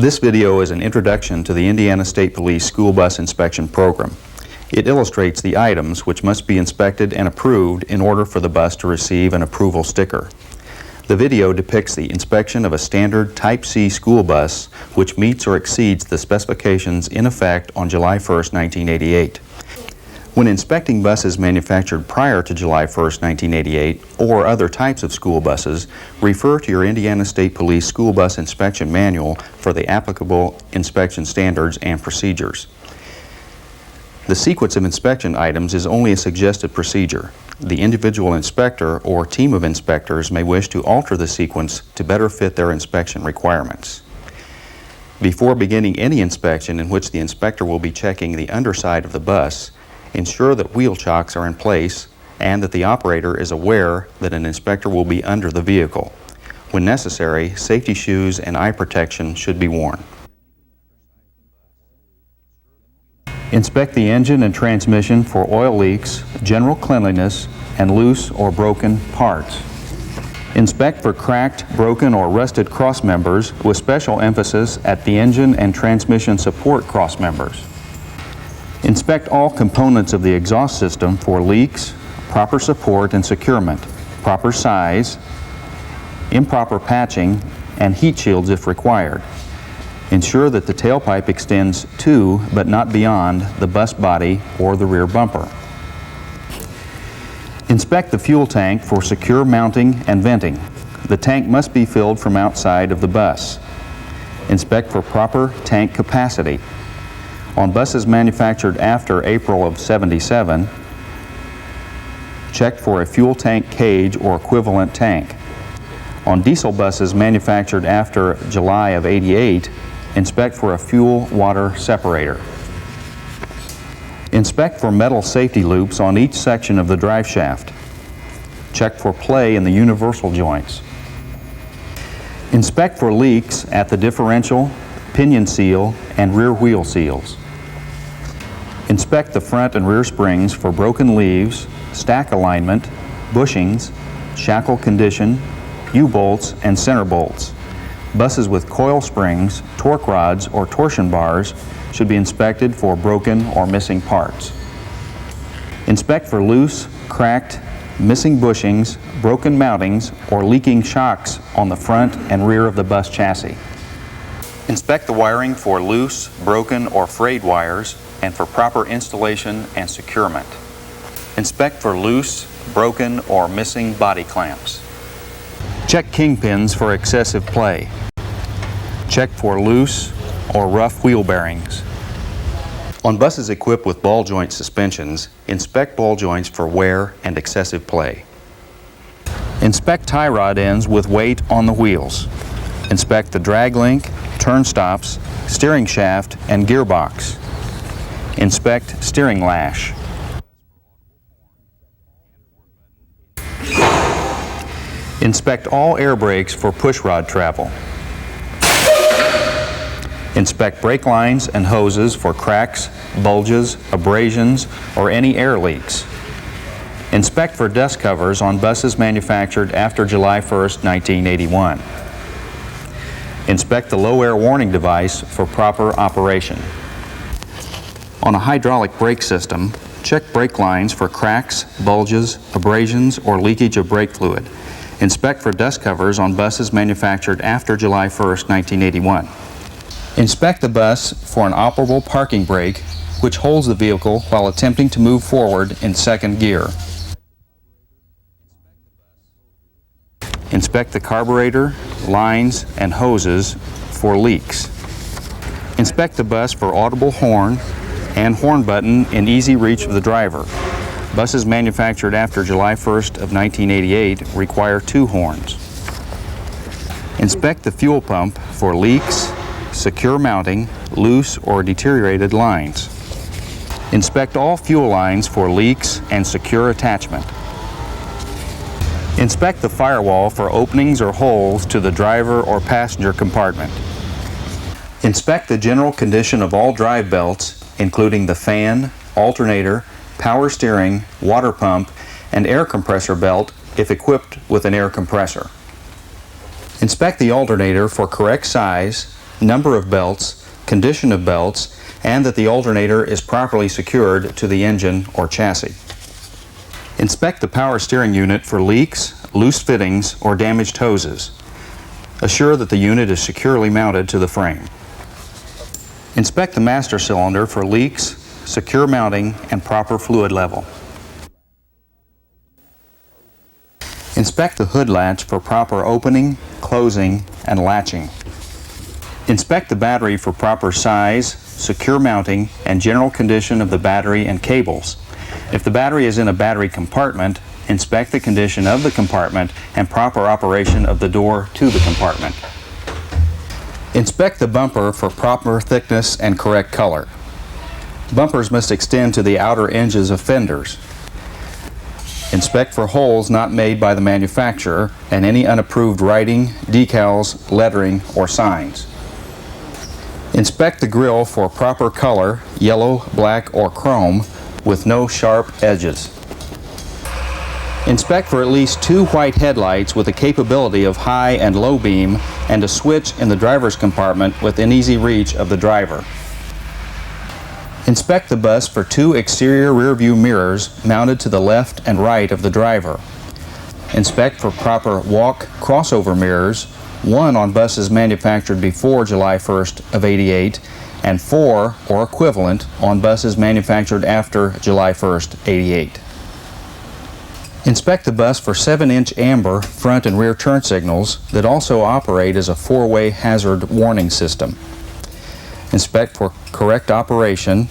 This video is an introduction to the Indiana State Police School Bus Inspection Program. It illustrates the items which must be inspected and approved in order for the bus to receive an approval sticker. The video depicts the inspection of a standard Type C school bus which meets or exceeds the specifications in effect on July 1, 1988. When inspecting buses manufactured prior to July 1, 1988, or other types of school buses, refer to your Indiana State Police School Bus Inspection Manual for the applicable inspection standards and procedures. The sequence of inspection items is only a suggested procedure. The individual inspector or team of inspectors may wish to alter the sequence to better fit their inspection requirements. Before beginning any inspection in which the inspector will be checking the underside of the bus, ensure that wheel chocks are in place and that the operator is aware that an inspector will be under the vehicle. When necessary, safety shoes and eye protection should be worn. Inspect the engine and transmission for oil leaks, general cleanliness, and loose or broken parts. Inspect for cracked, broken, or rusted cross members with special emphasis at the engine and transmission support cross members. Inspect all components of the exhaust system for leaks, proper support and securement, proper size, improper patching, and heat shields if required. Ensure that the tailpipe extends to, but not beyond, the bus body or the rear bumper. Inspect the fuel tank for secure mounting and venting. The tank must be filled from outside of the bus. Inspect for proper tank capacity. On buses manufactured after April of '77, check for a fuel tank cage or equivalent tank. On diesel buses manufactured after July of '88, inspect for a fuel-water separator. Inspect for metal safety loops on each section of the drive shaft. Check for play in the universal joints. Inspect for leaks at the differential, pinion seal, and rear wheel seals. Inspect the front and rear springs for broken leaves, stack alignment, bushings, shackle condition, U-bolts, and center bolts. Buses with coil springs, torque rods, or torsion bars should be inspected for broken or missing parts. Inspect for loose, cracked, missing bushings, broken mountings, or leaking shocks on the front and rear of the bus chassis. Inspect the wiring for loose, broken, or frayed wires and for proper installation and securement. Inspect for loose, broken, or missing body clamps. Check kingpins for excessive play. Check for loose or rough wheel bearings. On buses equipped with ball joint suspensions, inspect ball joints for wear and excessive play. Inspect tie rod ends with weight on the wheels. Inspect the drag link, turn stops, steering shaft, and gearbox. Inspect steering lash. Inspect all air brakes for pushrod travel. Inspect brake lines and hoses for cracks, bulges, abrasions, or any air leaks. Inspect for dust covers on buses manufactured after July 1, 1981. Inspect the low air warning device for proper operation. On a hydraulic brake system, check brake lines for cracks, bulges, abrasions, or leakage of brake fluid. Inspect for dust covers on buses manufactured after July 1, 1981. Inspect the bus for an operable parking brake which holds the vehicle while attempting to move forward in second gear. Inspect the carburetor, lines, and hoses for leaks. Inspect the bus for audible horn and horn button in easy reach of the driver. Buses manufactured after July 1st of 1988 require 2 horns. Inspect the fuel pump for leaks, secure mounting, loose or deteriorated lines. Inspect all fuel lines for leaks and secure attachment. Inspect the firewall for openings or holes to the driver or passenger compartment. Inspect the general condition of all drive belts, including the fan, alternator, power steering, water pump, and air compressor belt if equipped with an air compressor. Inspect the alternator for correct size, number of belts, condition of belts, and that the alternator is properly secured to the engine or chassis. Inspect the power steering unit for leaks, loose fittings, or damaged hoses. Assure that the unit is securely mounted to the frame. Inspect the master cylinder for leaks, secure mounting, and proper fluid level. Inspect the hood latch for proper opening, closing, and latching. Inspect the battery for proper size, secure mounting, and general condition of the battery and cables. If the battery is in a battery compartment, inspect the condition of the compartment and proper operation of the door to the compartment. Inspect the bumper for proper thickness and correct color. Bumpers must extend to the outer edges of fenders. Inspect for holes not made by the manufacturer and any unapproved writing, decals, lettering, or signs. Inspect the grille for proper color, yellow, black, or chrome, with no sharp edges. Inspect for at least 2 white headlights with the capability of high and low beam and a switch in the driver's compartment within easy reach of the driver. Inspect the bus for 2 exterior rear view mirrors mounted to the left and right of the driver. Inspect for proper walk crossover mirrors, 1 on buses manufactured before July 1st of '88 and 4 or equivalent on buses manufactured after July 1st, '88. Inspect the bus for 7-inch amber front and rear turn signals that also operate as a 4-way hazard warning system. Inspect for correct operation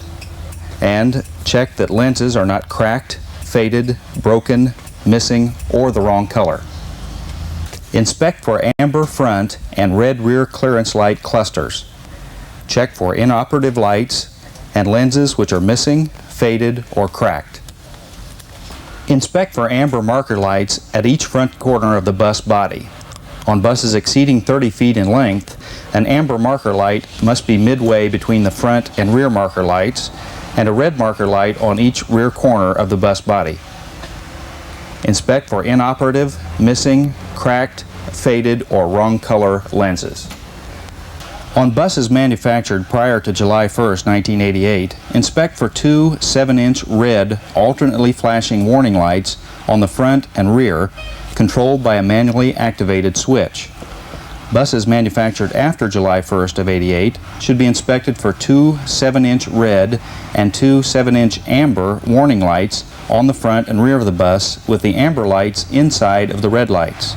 and check that lenses are not cracked, faded, broken, missing, or the wrong color. Inspect for amber front and red rear clearance light clusters. Check for inoperative lights and lenses which are missing, faded, or cracked. Inspect for amber marker lights at each front corner of the bus body. On buses exceeding 30 feet in length, an amber marker light must be midway between the front and rear marker lights, and a red marker light on each rear corner of the bus body. Inspect for inoperative, missing, cracked, faded, or wrong color lenses. On buses manufactured prior to July 1st, 1988, inspect for 2 7-inch red alternately flashing warning lights on the front and rear, controlled by a manually activated switch. Buses manufactured after July 1st of '88 should be inspected for 2 7-inch red and 2 7-inch amber warning lights on the front and rear of the bus, with the amber lights inside of the red lights.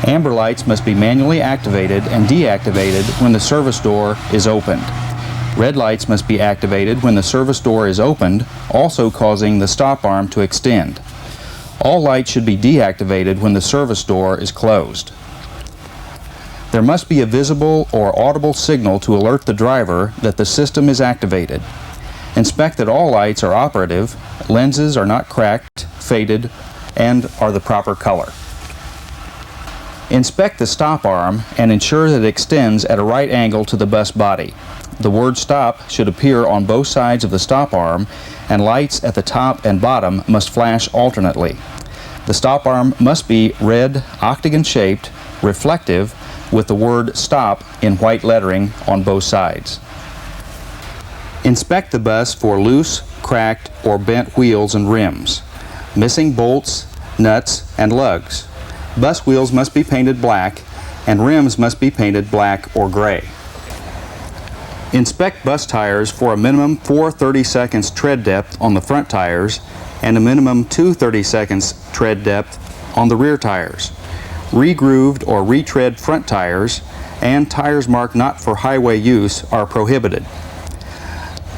Amber lights must be manually activated and deactivated when the service door is opened. Red lights must be activated when the service door is opened, also causing the stop arm to extend. All lights should be deactivated when the service door is closed. There must be a visible or audible signal to alert the driver that the system is activated. Inspect that all lights are operative, lenses are not cracked, faded, and are the proper color. Inspect the stop arm and ensure that it extends at a right angle to the bus body. The word stop should appear on both sides of the stop arm, and lights at the top and bottom must flash alternately. The stop arm must be red, octagon-shaped, reflective, with the word stop in white lettering on both sides. Inspect the bus for loose, cracked, or bent wheels and rims, missing bolts, nuts, and lugs. Bus wheels must be painted black, and rims must be painted black or gray. Inspect bus tires for a minimum 4 30-seconds tread depth on the front tires and a minimum 2 30-seconds tread depth on the rear tires. Regrooved or retread front tires and tires marked not for highway use are prohibited.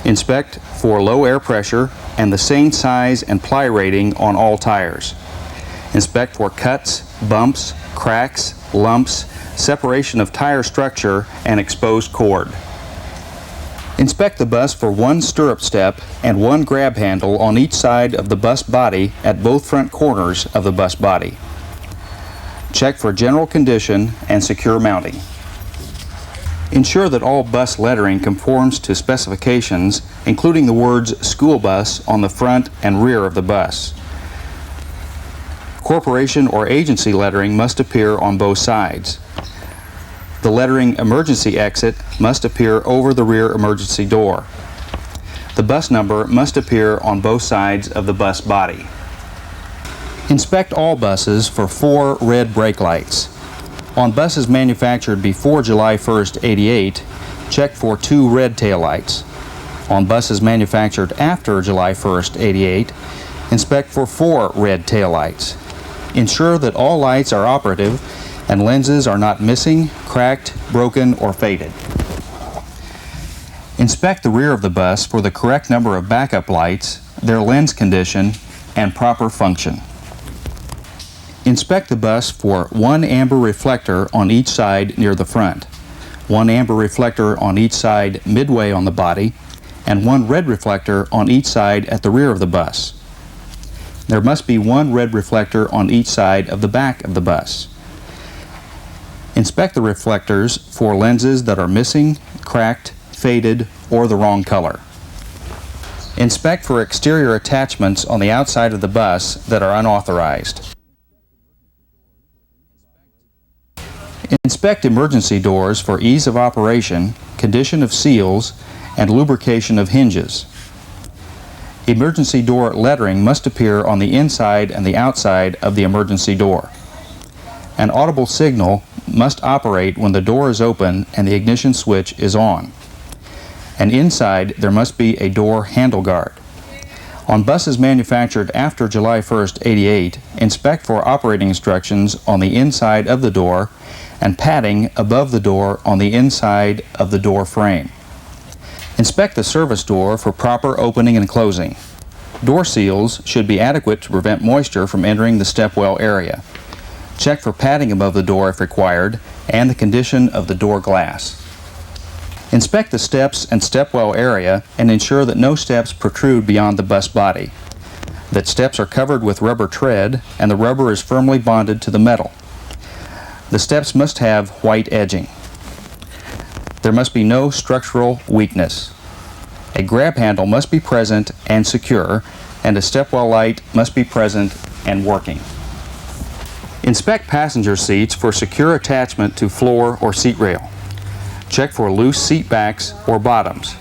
Inspect for low air pressure and the same size and ply rating on all tires. Inspect for cuts, bumps, cracks, lumps, separation of tire structure, and exposed cord. Inspect the bus for 1 stirrup step and 1 grab handle on each side of the bus body at both front corners of the bus body. Check for general condition and secure mounting. Ensure that all bus lettering conforms to specifications, including the words school bus on the front and rear of the bus. Corporation or agency lettering must appear on both sides. The lettering emergency exit must appear over the rear emergency door. The bus number must appear on both sides of the bus body. Inspect all buses for 4 red brake lights. On buses manufactured before July 1st, '88, check for 2 red tail lights. On buses manufactured after July 1st, '88, inspect for 4 red tail lights. Ensure that all lights are operative and lenses are not missing, cracked, broken, or faded. Inspect the rear of the bus for the correct number of backup lights, their lens condition, and proper function. Inspect the bus for 1 amber reflector on each side near the front, 1 amber reflector on each side midway on the body, and 1 red reflector on each side at the rear of the bus. There must be 1 red reflector on each side of the back of the bus. Inspect the reflectors for lenses that are missing, cracked, faded, or the wrong color. Inspect for exterior attachments on the outside of the bus that are unauthorized. Inspect emergency doors for ease of operation, condition of seals, and lubrication of hinges. Emergency door lettering must appear on the inside and the outside of the emergency door. An audible signal must operate when the door is open and the ignition switch is on. And inside there must be a door handle guard. On buses manufactured after July 1st, '88, inspect for operating instructions on the inside of the door and padding above the door on the inside of the door frame. Inspect the service door for proper opening and closing. Door seals should be adequate to prevent moisture from entering the stepwell area. Check for padding above the door if required and the condition of the door glass. Inspect the steps and stepwell area and ensure that no steps protrude beyond the bus body, that steps are covered with rubber tread and the rubber is firmly bonded to the metal. The steps must have white edging. There must be no structural weakness. A grab handle must be present and secure, and a stepwell light must be present and working. Inspect passenger seats for secure attachment to floor or seat rail. Check for loose seat backs or bottoms,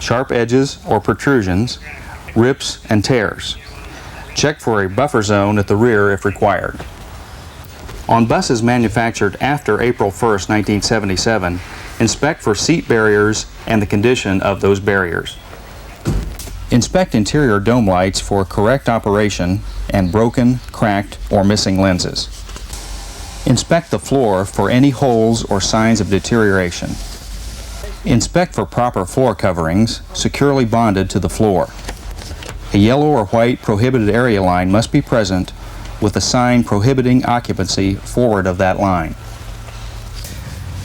sharp edges or protrusions, rips and tears. Check for a buffer zone at the rear if required. On buses manufactured after April 1st, 1977, inspect for seat barriers and the condition of those barriers. Inspect interior dome lights for correct operation and broken, cracked, or missing lenses. Inspect the floor for any holes or signs of deterioration. Inspect for proper floor coverings, securely bonded to the floor. A yellow or white prohibited area line must be present with a sign prohibiting occupancy forward of that line.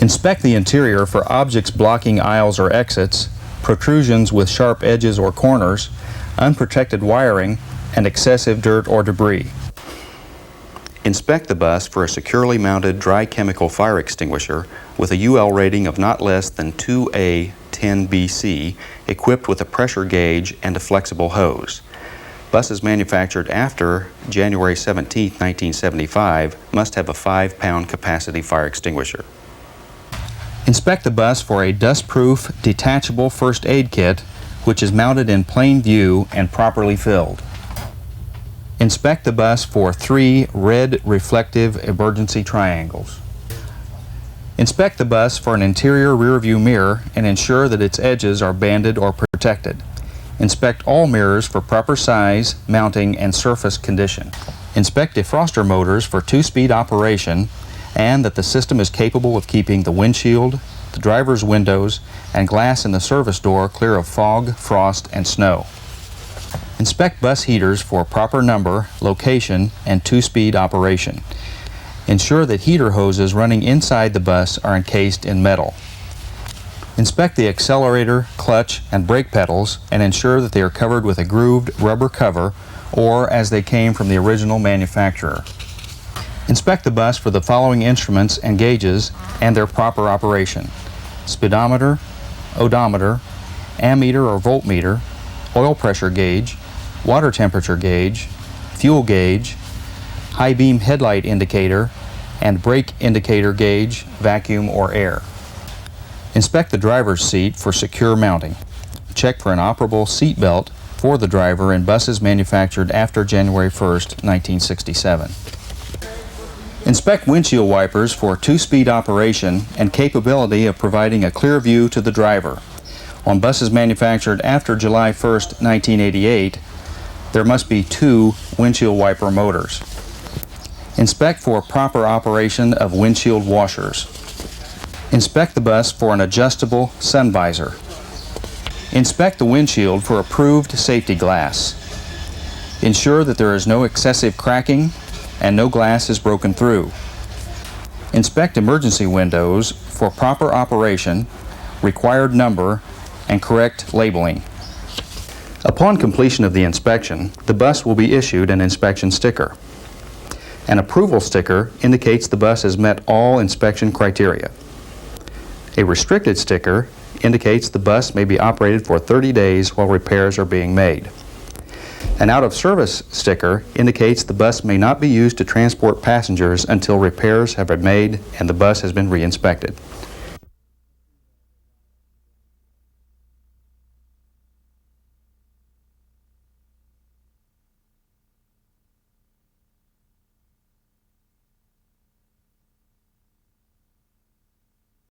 Inspect the interior for objects blocking aisles or exits, protrusions with sharp edges or corners, unprotected wiring, and excessive dirt or debris. Inspect the bus for a securely mounted dry chemical fire extinguisher with a UL rating of not less than 2A10BC, equipped with a pressure gauge and a flexible hose. Buses manufactured after January 17, 1975 must have a 5-pound capacity fire extinguisher. Inspect the bus for a dust-proof, detachable first aid kit, which is mounted in plain view and properly filled. Inspect the bus for 3 red reflective emergency triangles. Inspect the bus for an interior rear view mirror and ensure that its edges are banded or protected. Inspect all mirrors for proper size, mounting, and surface condition. Inspect defroster motors for 2-speed operation and that the system is capable of keeping the windshield, the driver's windows, and glass in the service door clear of fog, frost, and snow. Inspect bus heaters for proper number, location, and 2-speed operation. Ensure that heater hoses running inside the bus are encased in metal. Inspect the accelerator, clutch, and brake pedals and ensure that they are covered with a grooved rubber cover or as they came from the original manufacturer. Inspect the bus for the following instruments and gauges and their proper operation: speedometer, odometer, ammeter or voltmeter, oil pressure gauge, water temperature gauge, fuel gauge, high beam headlight indicator, and brake indicator gauge, vacuum, or air. Inspect the driver's seat for secure mounting. Check for an operable seat belt for the driver in buses manufactured after January 1st, 1967. Inspect windshield wipers for two-speed operation and capability of providing a clear view to the driver. On buses manufactured after July 1st, 1988, there must be two windshield wiper motors. Inspect for proper operation of windshield washers. Inspect the bus for an adjustable sun visor. Inspect the windshield for approved safety glass. Ensure that there is no excessive cracking and no glass is broken through. Inspect emergency windows for proper operation, required number, and correct labeling. Upon completion of the inspection, the bus will be issued an inspection sticker. An approval sticker indicates the bus has met all inspection criteria. A restricted sticker indicates the bus may be operated for 30 days while repairs are being made. An out-of-service sticker indicates the bus may not be used to transport passengers until repairs have been made and the bus has been re-inspected.